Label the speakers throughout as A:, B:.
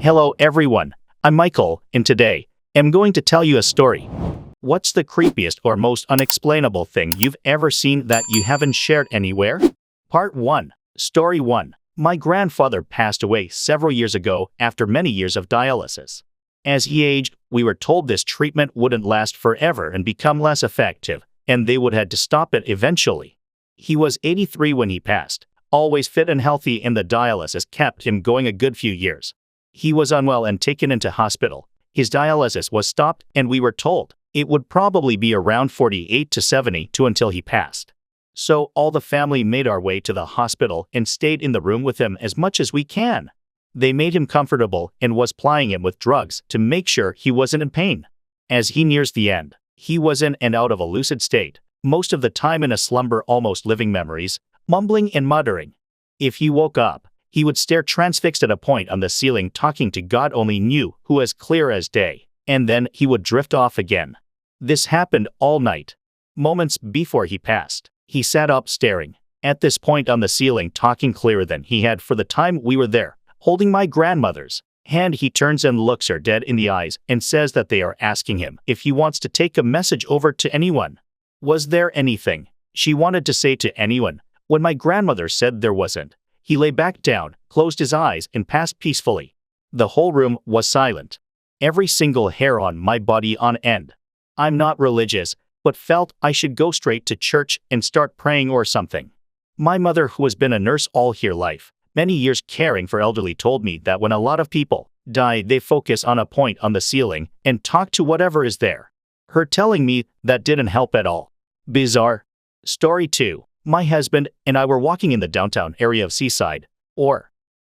A: Hello everyone, I'm Michael, and today, I'm going to tell you a story. What's the creepiest or most unexplainable thing you've ever seen that you haven't shared anywhere? Part 1. Story 1. My grandfather passed away several years ago after many years of dialysis. As he aged, we were told this treatment wouldn't last forever and become less effective, and they would have to stop it eventually. He was 83 when he passed, always fit and healthy, and the dialysis kept him going a good few years. He was unwell and taken into hospital. His dialysis was stopped, and we were told it would probably be around 48 to 72 until he passed. So all the family made our way to the hospital and stayed in the room with him as much as we can. They made him comfortable and was plying him with drugs to make sure he wasn't in pain. As he nears the end, he was in and out of a lucid state, most of the time in a slumber, almost living memories, mumbling and muttering. If he woke up, he would stare transfixed at a point on the ceiling, talking to God only knew who, as clear as day, and then he would drift off again. This happened all night. Moments before he passed, he sat up staring at this point on the ceiling, talking clearer than he had for the time we were there, holding my grandmother's hand. He turns and looks her dead in the eyes and says that they are asking him if he wants to take a message over to anyone. Was there anything she wanted to say to anyone? When my grandmother said there wasn't, he lay back down, closed his eyes, and passed peacefully. The whole room was silent. Every single hair on my body on end. I'm not religious, but felt I should go straight to church and start praying or something. My mother, who has been a nurse all her life, many years caring for elderly, told me that when a lot of people die, they focus on a point on the ceiling and talk to whatever is there. Her telling me that didn't help at all. Bizarre. Story 2. My husband and I were walking in the downtown area of Seaside.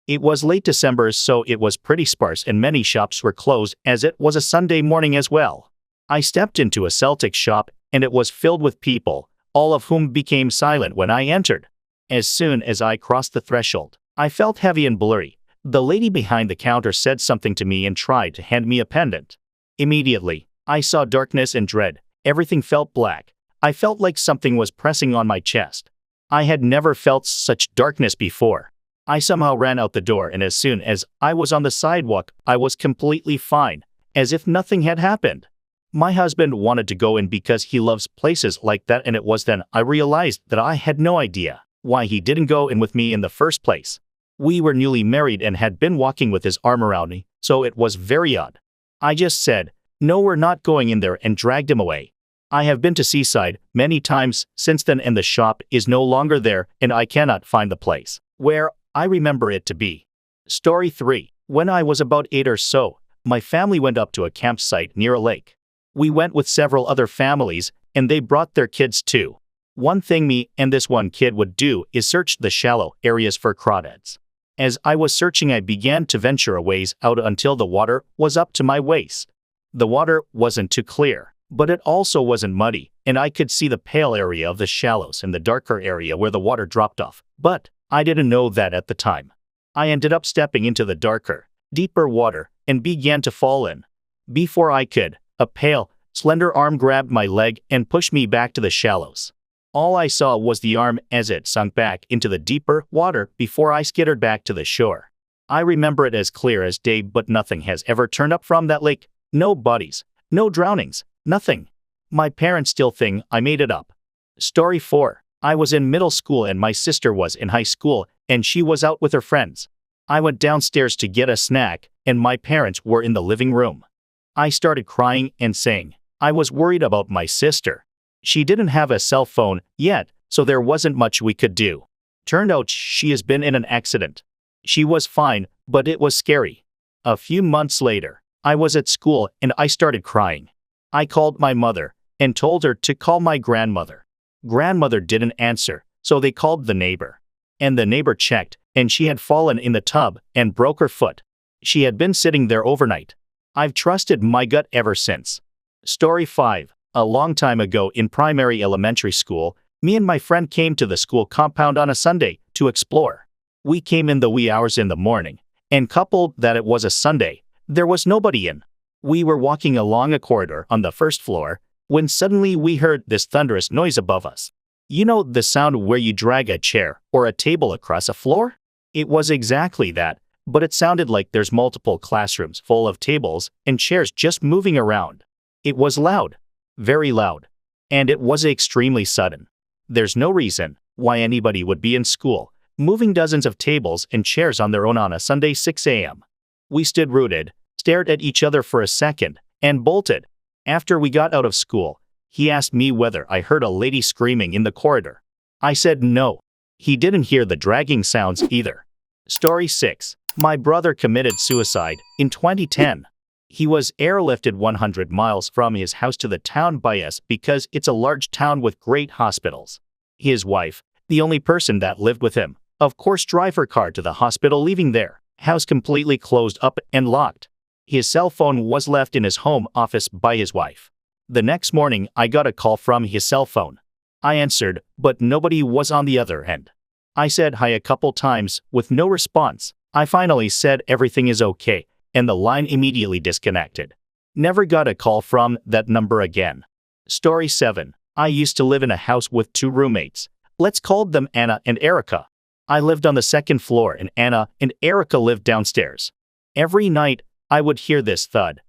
A: It was late December, so it was pretty sparse and many shops were closed, as it was a Sunday morning as well. I stepped into a Celtic shop and it was filled with people, all of whom became silent when I entered. As soon as I crossed the threshold, I felt heavy and blurry. The lady behind the counter said something to me and tried to hand me a pendant. Immediately, I saw darkness and dread. Everything felt black. I felt like something was pressing on my chest. I had never felt such darkness before. I somehow ran out the door, and as soon as I was on the sidewalk, I was completely fine, as if nothing had happened. My husband wanted to go in because he loves places like that, and it was then I realized that I had no idea why he didn't go in with me in the first place. We were newly married and had been walking with his arm around me, so it was very odd. I just said, "No, we're not going in there," and dragged him away. I have been to Seaside many times since then, and the shop is no longer there, and I cannot find the place where I remember it to be. Story 3. When I was about 8 or so, my family went up to a campsite near a lake. We went with several other families, and they brought their kids too. One thing me and this one kid would do is search the shallow areas for crawdads. As I was searching, I began to venture a ways out until the water was up to my waist. The water wasn't too clear, but it also wasn't muddy, and I could see the pale area of the shallows and the darker area where the water dropped off. But I didn't know that at the time. I ended up stepping into the darker, deeper water and began to fall in. Before I could, a pale, slender arm grabbed my leg and pushed me back to the shallows. All I saw was the arm as it sunk back into the deeper water before I skittered back to the shore. I remember it as clear as day, but nothing has ever turned up from that lake. No bodies, no drownings, nothing. My parents still think I made it up. Story 4. I was in middle school and my sister was in high school, and she was out with her friends. I went downstairs to get a snack, and my parents were in the living room. I started crying and saying I was worried about my sister. She didn't have a cell phone yet, so there wasn't much we could do. Turned out she has been in an accident. She was fine, but it was scary. A few months later, I was at school and I started crying. I called my mother and told her to call my grandmother. Grandmother didn't answer, so they called the neighbor. And the neighbor checked, and she had fallen in the tub and broke her foot. She had been sitting there overnight. I've trusted my gut ever since. Story 5. A long time ago in primary elementary school, me and my friend came to the school compound on a Sunday to explore. We came in the wee hours in the morning, and coupled that it was a Sunday, there was nobody in. We were walking along a corridor on the first floor, when suddenly we heard this thunderous noise above us. You know the sound where you drag a chair or a table across a floor? It was exactly that, but it sounded like there's multiple classrooms full of tables and chairs just moving around. It was loud, very loud, and it was extremely sudden. There's no reason why anybody would be in school, moving dozens of tables and chairs on their own on a Sunday 6 a.m. We stood rooted, stared at each other for a second, and bolted. After we got out of school, he asked me whether I heard a lady screaming in the corridor. I said no. He didn't hear the dragging sounds either. Story 6. My brother committed suicide in 2010. He was airlifted 100 miles from his house to the town by us because it's a large town with great hospitals. His wife, the only person that lived with him, of course drive her car to the hospital, leaving their house completely closed up and locked. His cell phone was left in his home office by his wife. The next morning, I got a call from his cell phone. I answered, but nobody was on the other end. I said hi a couple times with no response. I finally said everything is okay, and the line immediately disconnected. Never got a call from that number again. Story 7. I used to live in a house with 2 roommates. Let's call them Anna and Erica. I lived on the 2nd floor and Anna and Erica lived downstairs. Every night, I would hear this thud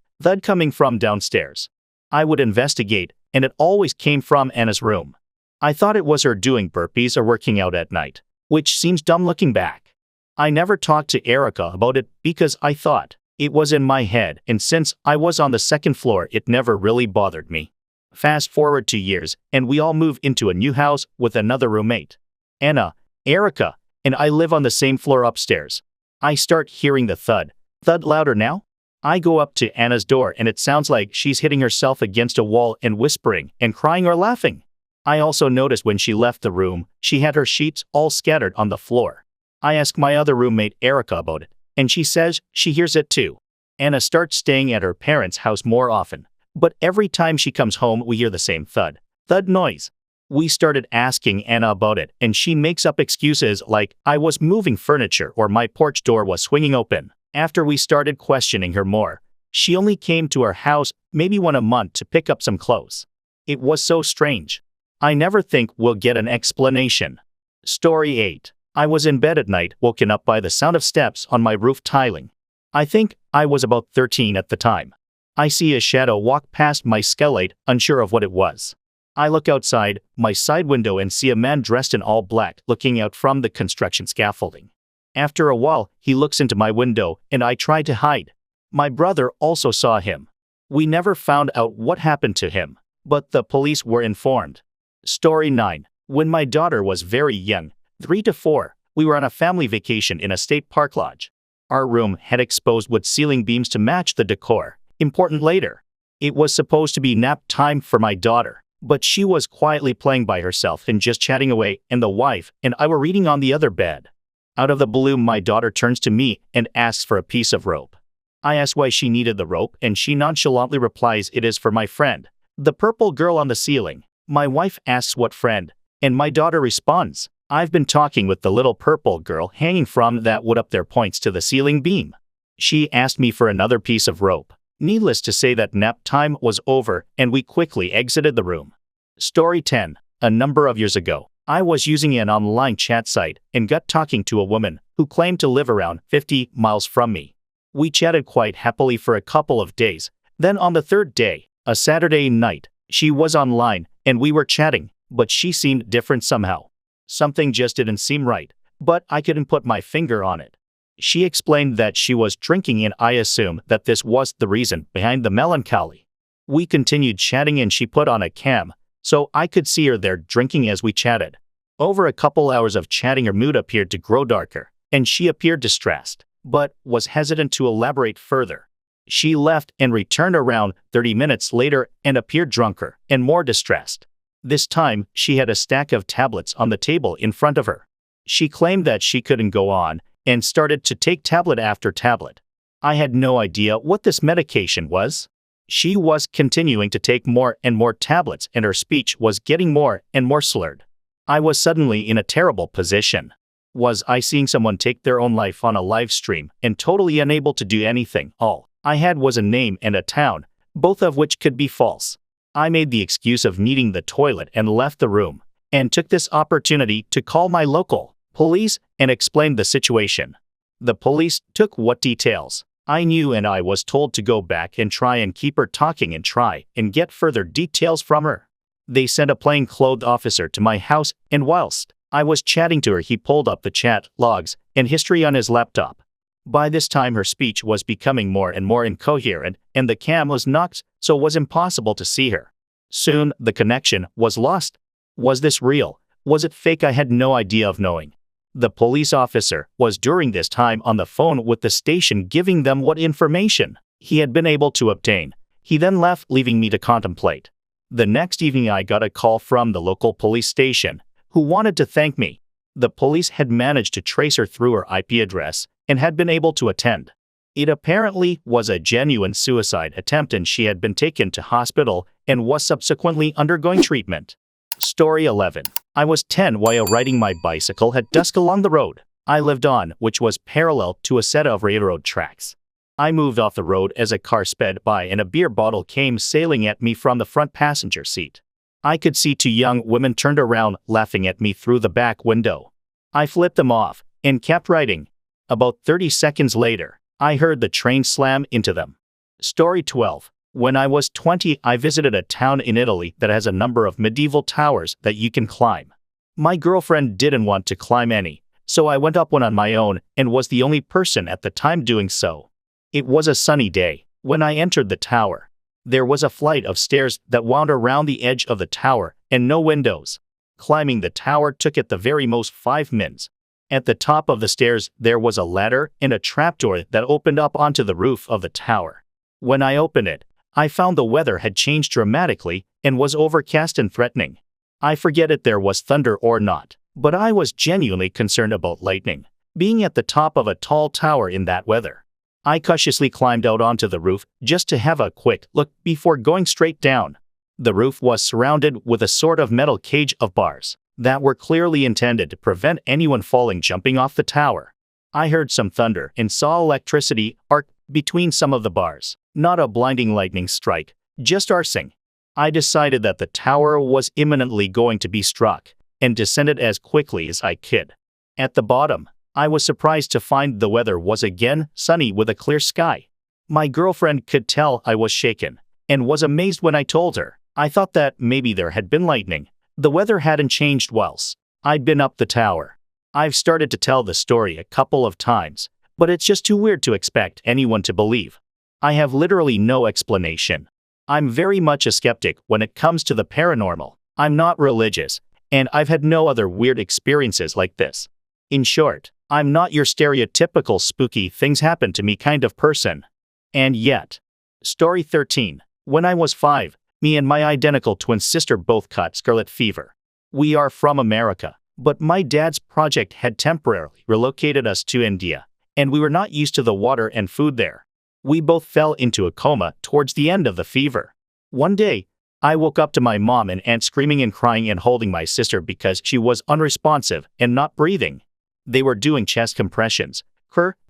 A: coming from downstairs. I would investigate, and it always came from Anna's room. I thought it was her doing burpees or working out at night, which seems dumb looking back. I never talked to Erica about it because I thought it was in my head, and since I was on the 2nd floor, it never really bothered me. Fast forward 2 years, and we all move into a new house with another roommate. Anna, Erica, and I live on the same floor upstairs. I start hearing the thud louder now. I go up to Anna's door and it sounds like she's hitting herself against a wall and whispering and crying or laughing. I also noticed when she left the room, she had her sheets all scattered on the floor. I ask my other roommate Erica about it, and she says she hears it too. Anna starts staying at her parents' house more often, but every time she comes home we hear the same thud noise. We started asking Anna about it, and she makes up excuses like I was moving furniture or my porch door was swinging open. After we started questioning her more, she only came to our house maybe once a month to pick up some clothes. It was so strange. I never think we'll get an explanation. Story 8. I was in bed at night, woken up by the sound of steps on my roof tiling. I think I was about 13 at the time. I see a shadow walk past my skylight, unsure of what it was. I look outside my side window and see a man dressed in all black looking out from the construction scaffolding. After a while, he looks into my window, and I try to hide. My brother also saw him. We never found out what happened to him, but the police were informed. Story 9. When my daughter was very young, 3 to 4, we were on a family vacation in a state park lodge. Our room had exposed wood ceiling beams to match the decor. Important later. It was supposed to be nap time for my daughter, but she was quietly playing by herself and just chatting away, and the wife and I were reading on the other bed. Out of the blue, my daughter turns to me and asks for a piece of rope. I ask why she needed the rope, and she nonchalantly replies it is for my friend, the purple girl on the ceiling. My wife asks what friend, and my daughter responds, I've been talking with the little purple girl hanging from that wood up there, points to the ceiling beam. She asked me for another piece of rope. Needless to say that nap time was over, and we quickly exited the room. Story 10. A number of years ago, I was using an online chat site and got talking to a woman who claimed to live around 50 miles from me. We chatted quite happily for a couple of days. Then on the 3rd day, a Saturday night, she was online and we were chatting, but she seemed different somehow. Something just didn't seem right, but I couldn't put my finger on it. She explained that she was drinking, and I assumed that this was the reason behind the melancholy. We continued chatting and she put on a cam, so I could see her there drinking as we chatted. Over a couple hours of chatting, her mood appeared to grow darker, and she appeared distressed, but was hesitant to elaborate further. She left and returned around 30 minutes later and appeared drunker and more distressed. This time, she had a stack of tablets on the table in front of her. She claimed that she couldn't go on and started to take tablet after tablet. I had no idea what this medication was. She was continuing to take more and more tablets, and her speech was getting more and more slurred. I was suddenly in a terrible position. Was I seeing someone take their own life on a live stream and totally unable to do anything? All I had was a name and a town, both of which could be false. I made the excuse of needing the toilet and left the room, and took this opportunity to call my local police and explain the situation. The police took what details I knew, and I was told to go back and try and keep her talking and try and get further details from her. They sent a plainclothes officer to my house, and whilst I was chatting to her, he pulled up the chat logs and history on his laptop. By this time, her speech was becoming more and more incoherent, and the cam was knocked, so it was impossible to see her. Soon, the connection was lost. Was this real? Was it fake? I had no idea of knowing. The police officer was during this time on the phone with the station, giving them what information he had been able to obtain. He then left, leaving me to contemplate. The next evening, I got a call from the local police station, who wanted to thank me. The police had managed to trace her through her IP address and had been able to attend. It apparently was a genuine suicide attempt, and she had been taken to hospital and was subsequently undergoing treatment. Story 11. I was 10 while riding my bicycle at dusk along the road I lived on, which was parallel to a set of railroad tracks. I moved off the road as a car sped by and a beer bottle came sailing at me from the front passenger seat. I could see two young women turned around, laughing at me through the back window. I flipped them off and kept riding. About 30 seconds later, I heard the train slam into them. Story 12. When I was 20, I visited a town in Italy that has a number of medieval towers that you can climb. My girlfriend didn't want to climb any, so I went up one on my own and was the only person at the time doing so. It was a sunny day when I entered the tower. There was a flight of stairs that wound around the edge of the tower and no windows. Climbing the tower took at the very most 5 minutes. At the top of the stairs, there was a ladder and a trapdoor that opened up onto the roof of the tower. When I opened it, I found the weather had changed dramatically and was overcast and threatening. I forget if there was thunder or not, but I was genuinely concerned about lightning being at the top of a tall tower in that weather. I cautiously climbed out onto the roof just to have a quick look before going straight down. The roof was surrounded with a sort of metal cage of bars that were clearly intended to prevent anyone jumping off the tower. I heard some thunder and saw electricity arc between some of the bars. Not a blinding lightning strike, just arcing. I decided that the tower was imminently going to be struck and descended as quickly as I could. At the bottom, I was surprised to find the weather was again sunny with a clear sky. My girlfriend could tell I was shaken and was amazed when I told her. I thought that maybe there had been lightning. The weather hadn't changed whilst I'd been up the tower. I've started to tell the story a couple of times, but it's just too weird to expect anyone to believe. I have literally no explanation. I'm very much a skeptic when it comes to the paranormal. I'm not religious, and I've had no other weird experiences like this. In short, I'm not your stereotypical spooky things happen to me kind of person. And yet. Story 13. When I was 5, me and my identical twin sister both caught scarlet fever. We are from America, but my dad's project had temporarily relocated us to India, and we were not used to the water and food there. We both fell into a coma towards the end of the fever. One day, I woke up to my mom and aunt screaming and crying and holding my sister because she was unresponsive and not breathing. They were doing chest compressions,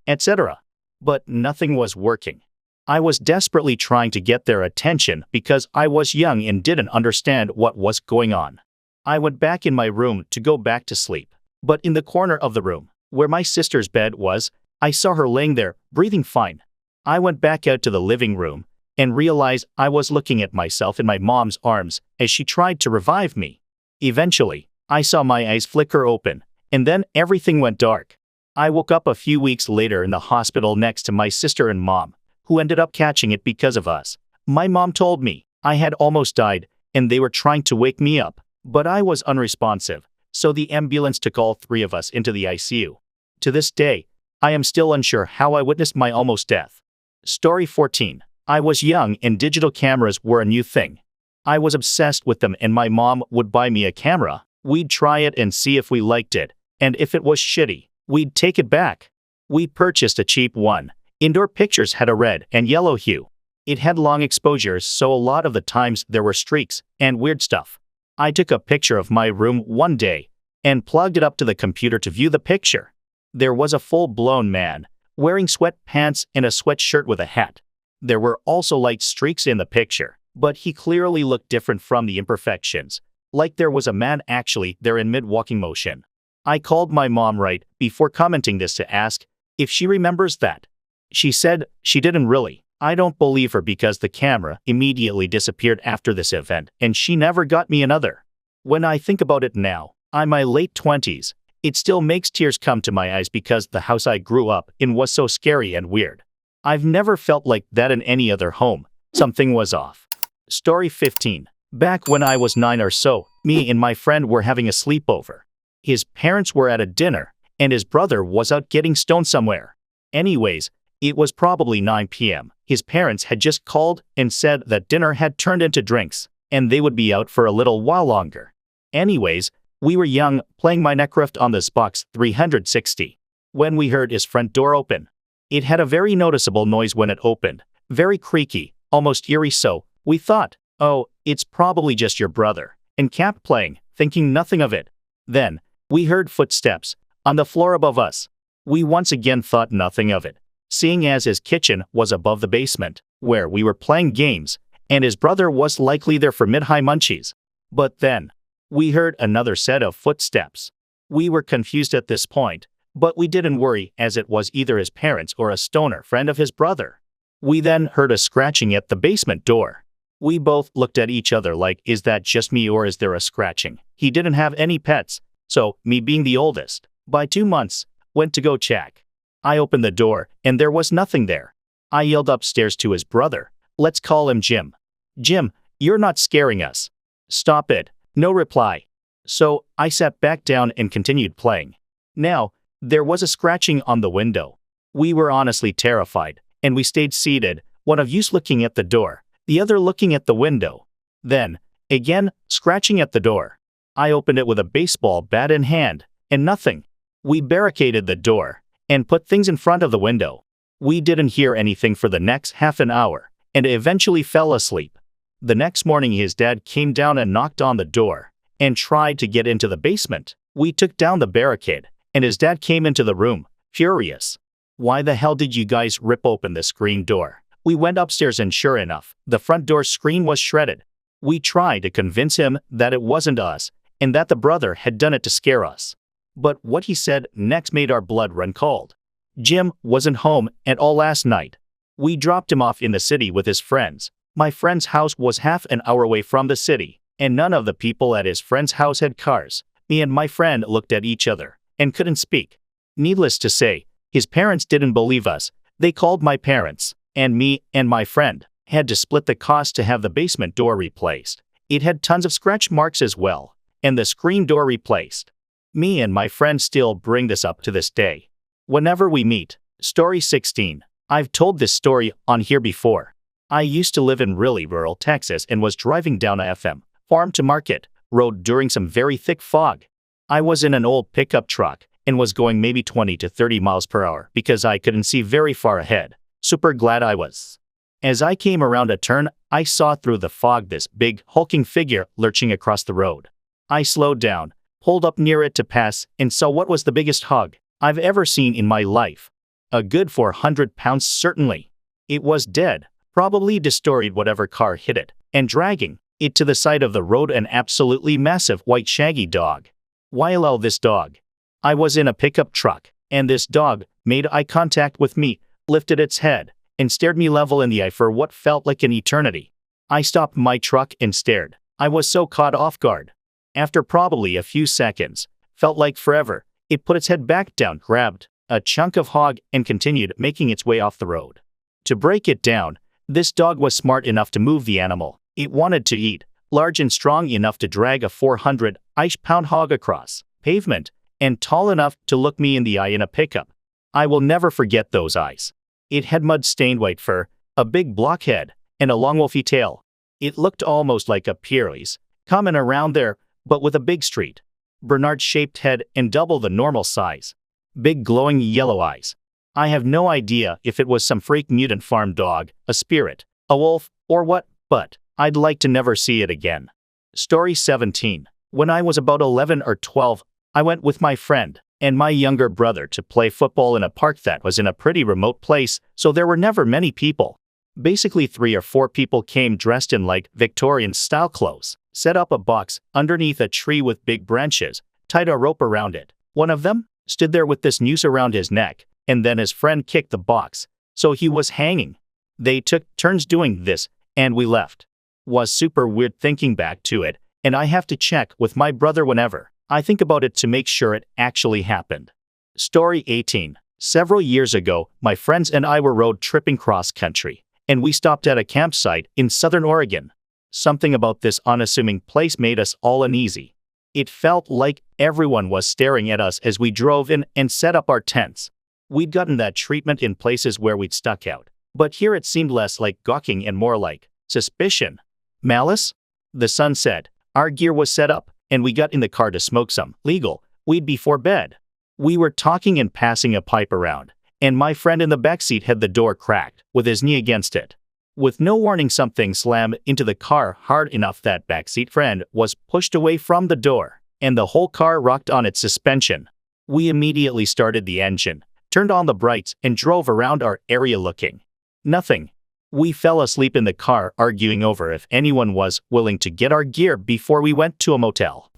A: etc. But nothing was working. I was desperately trying to get their attention because I was young and didn't understand what was going on. I went back in my room to go back to sleep. But in the corner of the room, where my sister's bed was, I saw her laying there, breathing fine. I went back out to the living room and realized I was looking at myself in my mom's arms as she tried to revive me. Eventually, I saw my eyes flicker open, and then everything went dark. I woke up a few weeks later in the hospital next to my sister and mom, who ended up catching it because of us. My mom told me I had almost died, and they were trying to wake me up, but I was unresponsive, so the ambulance took all 3 of us into the ICU. To this day, I am still unsure how I witnessed my almost death. Story 14. I was young and digital cameras were a new thing. I was obsessed with them, and my mom would buy me a camera. We'd try it and see if we liked it, and if it was shitty, we'd take it back. We purchased a cheap one. Indoor pictures had a red and yellow hue. It had long exposures, so a lot of the times there were streaks and weird stuff. I took a picture of my room one day and plugged it up to the computer to view the picture. There was a full-blown man wearing sweatpants and a sweatshirt with a hat. There were also light streaks in the picture, but he clearly looked different from the imperfections, like there was a man actually there in mid-walking motion. I called my mom right before commenting this to ask if she remembers that. She said she didn't really. I don't believe her because the camera immediately disappeared after this event and she never got me another. When I think about it now, I'm my late 20s. It still makes tears come to my eyes because the house I grew up in was so scary and weird. I've never felt like that in any other home. Something was off. Story 15. Back when I was 9 or so, me and my friend were having a sleepover. His parents were at a dinner, and his brother was out getting stoned somewhere. Anyways, it was probably 9 p.m. His parents had just called and said that dinner had turned into drinks, and they would be out for a little while longer. Anyways, we were young, playing Minecraft on this Xbox 360, when we heard his front door open. It had a very noticeable noise when it opened, very creaky, almost eerie, so we thought, oh, it's probably just your brother, and kept playing, thinking nothing of it. Then, we heard footsteps on the floor above us. We once again thought nothing of it, seeing as his kitchen was above the basement, where we were playing games, and his brother was likely there for mid-high munchies. But then, we heard another set of footsteps. We were confused at this point, but we didn't worry as it was either his parents or a stoner friend of his brother. We then heard a scratching at the basement door. We both looked at each other like, is that just me or is there a scratching? He didn't have any pets, so me being the oldest, by 2 months, went to go check. I opened the door and there was nothing there. I yelled upstairs to his brother, let's call him Jim. Jim, you're not scaring us. Stop it. No reply. So I sat back down and continued playing. Now, there was a scratching on the window. We were honestly terrified, and we stayed seated, one of us looking at the door, the other looking at the window. Then, again, scratching at the door. I opened it with a baseball bat in hand, and nothing. We barricaded the door and put things in front of the window. We didn't hear anything for the next half an hour, and eventually fell asleep. The next morning his dad came down and knocked on the door and tried to get into the basement. We took down the barricade, and his dad came into the room, furious. Why the hell did you guys rip open the screen door? We went upstairs and sure enough, the front door screen was shredded. We tried to convince him that it wasn't us and that the brother had done it to scare us. But what he said next made our blood run cold. Jim wasn't home at all last night. We dropped him off in the city with his friends. My friend's house was half an hour away from the city, and none of the people at his friend's house had cars. Me and my friend looked at each other and couldn't speak. Needless to say, his parents didn't believe us. They called my parents, and me and my friend had to split the cost to have the basement door replaced. It had tons of scratch marks as well, and the screen door replaced. Me and my friend still bring this up to this day. Whenever we meet. Story 16. I've told this story on here before. I used to live in really rural Texas and was driving down a FM farm to market road during some very thick fog. I was in an old pickup truck and was going maybe 20 to 30 miles per hour because I couldn't see very far ahead. Super glad I was. As I came around a turn, I saw through the fog this big, hulking figure lurching across the road. I slowed down, pulled up near it to pass, and saw what was the biggest hog I've ever seen in my life. A good 400 pounds certainly. It was dead, probably destroyed whatever car hit it, and dragging it to the side of the road, an absolutely massive white shaggy dog. While this dog, I was in a pickup truck, and this dog made eye contact with me, lifted its head, and stared me level in the eye for what felt like an eternity. I stopped my truck and stared. I was so caught off guard. After probably a few seconds, felt like forever, it put its head back down, grabbed a chunk of hog, and continued making its way off the road. To break it down, this dog was smart enough to move the animal it wanted to eat, large and strong enough to drag a 400-pound hog across pavement, and tall enough to look me in the eye in a pickup. I will never forget those eyes. It had mud-stained white fur, a big blockhead, and a long wolfy tail. It looked almost like a Pyrenees, common around there, but with a big street Bernard-shaped head and double the normal size. Big glowing yellow eyes. I have no idea if it was some freak mutant farm dog, a spirit, a wolf, or what, but I'd like to never see it again. Story 17. When I was about 11 or 12, I went with my friend and my younger brother to play football in a park that was in a pretty remote place, so there were never many people. Basically 3 or 4 people came dressed in like Victorian-style clothes, set up a box underneath a tree with big branches, tied a rope around it. One of them stood there with this noose around his neck and then his friend kicked the box, so he was hanging. They took turns doing this, and we left. Was super weird thinking back to it, and I have to check with my brother whenever I think about it to make sure it actually happened. Story 18. Several years ago, my friends and I were road tripping cross country, and we stopped at a campsite in southern Oregon. Something about this unassuming place made us all uneasy. It felt like everyone was staring at us as we drove in and set up our tents. We'd gotten that treatment in places where we'd stuck out, but here it seemed less like gawking and more like suspicion. Malice? The sun said. Our gear was set up, and we got in the car to smoke some legal weed before bed. We were talking and passing a pipe around, and my friend in the backseat had the door cracked, with his knee against it. With no warning, something slammed into the car hard enough that backseat friend was pushed away from the door, and the whole car rocked on its suspension. We immediately started the engine, turned on the brights, and drove around our area looking. Nothing. We fell asleep in the car arguing over if anyone was willing to get our gear before we went to a motel.